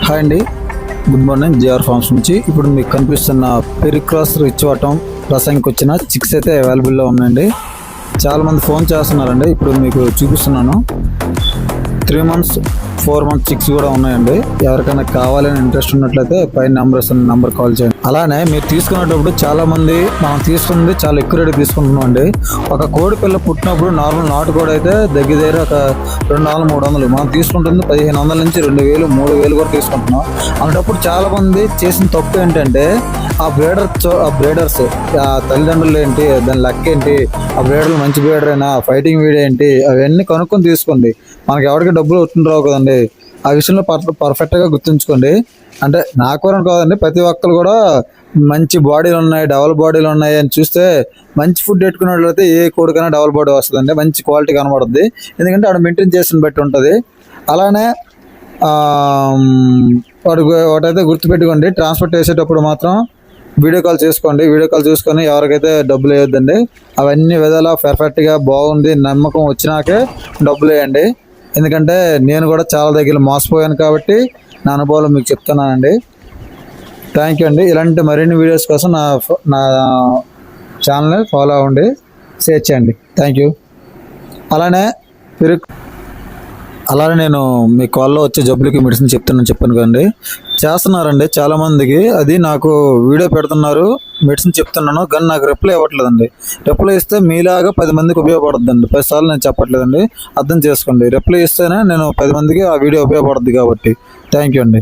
Hi అండి, good morning. GR forms నుంచి ఇప్పుడు మీకు కనిపిస్తున్న పెరిక్రాస్ రిచ్వాటం రసానికి వచ్చిన చిక్స్ అయితే అవైలబుల్లో ఉన్నాయండి. చాలామంది ఫోన్ చేస్తున్నారండి. ఇప్పుడు మీకు చూపిస్తున్నాను. 3 months 4 months చిక్స్ కూడా ఉన్నాయండి. ఎవరికైనా కావాలని ఇంట్రెస్ట్ ఉన్నట్లయితే పైన నెంబర్ కాల్ చేయండి. అలానే మీరు తీసుకునేటప్పుడు చాలామంది మనం తీసుకుంది చాలా ఎక్కువ రేటు తీసుకుంటున్నాం అండి. ఒక కోడి పిల్ల పుట్టినప్పుడు నార్మల్ నాటు కోడి అయితే దగ్గర ఒక 200-300, మనం తీసుకుంటుంది 1500 నుంచి 2000 3000 కూడా తీసుకుంటున్నాం. అలాంటప్పుడు చాలామంది చేసిన తప్పు ఏంటంటే ఆ బ్రీడర్స్ ఆ తల్లిదండ్రులు ఏంటి, దాని లెక్క ఏంటి, ఆ బ్రీడర్లు మంచి బ్రీడర్ అయినా, ఫైటింగ్ వీడియో ఏంటి, అవన్నీ కనుక్కొని తీసుకోండి. మనకి ఎవరికి డబ్బులు రావు కదండి. ఆ విషయంలో పర్ఫెక్ట్గా గుర్తుంచుకోండి. అంటే నా కోరని కాదండి, ప్రతి ఒక్కరు కూడా మంచి బాడీలు ఉన్నాయి, డబల్ బాడీలు ఉన్నాయి అని చూస్తే మంచి ఫుడ్ పెట్టుకున్నట్లయితే ఏ కోడికైనా డబల్ బాడీ వస్తుందండి, మంచి క్వాలిటీ కనబడుద్ది. ఎందుకంటే ఆడ మెయింటైన్ చేసిన బట్టి ఉంటుంది. అలానే ఒకటైతే గుర్తుపెట్టుకోండి, ట్రాన్స్పోర్ట్ చేసేటప్పుడు మాత్రం వీడియో కాల్ చేసుకోండి. వీడియో కాల్ చూసుకొని ఎవరికైతే డబ్బులు వేయొద్దండి. అవన్నీ విధాలా పర్ఫెక్ట్గా బాగుంది నమ్మకం వచ్చినాకే డబ్బులు వేయండి. ఎందుకంటే నేను కూడా చాలా దగ్గర మోసపోయాను కాబట్టి నా అనుభవాలు మీకు చెప్తున్నానండి. థ్యాంక్ యూ అండి. ఇలాంటి మరిన్ని వీడియోస్ కోసం నా ఛానల్ని ఫాలో అవ్వండి, షేర్ చేయండి. Thank you. అలానే నేను మీ కాల్లో వచ్చే జబ్బులకి మెడిసిన్ చెప్పాను కదండి. చేస్తున్నారండి చాలామందికి. అది నాకు వీడియో పెడుతున్నారు, మెడిసిన్ చెప్తున్నాను కానీ నాకు రిప్లై ఇవ్వట్లేదండి. రిప్లై ఇస్తే మీలాగా 10 మందికి ఉపయోగపడుతుందండి. 10 సార్లు నేను చెప్పట్లేదండి, అర్థం చేసుకోండి. రిప్లై ఇస్తేనే నేను 10 మందికి ఆ వీడియో ఉపయోగపడుతుంది కాబట్టి. థ్యాంక్ యూ అండి.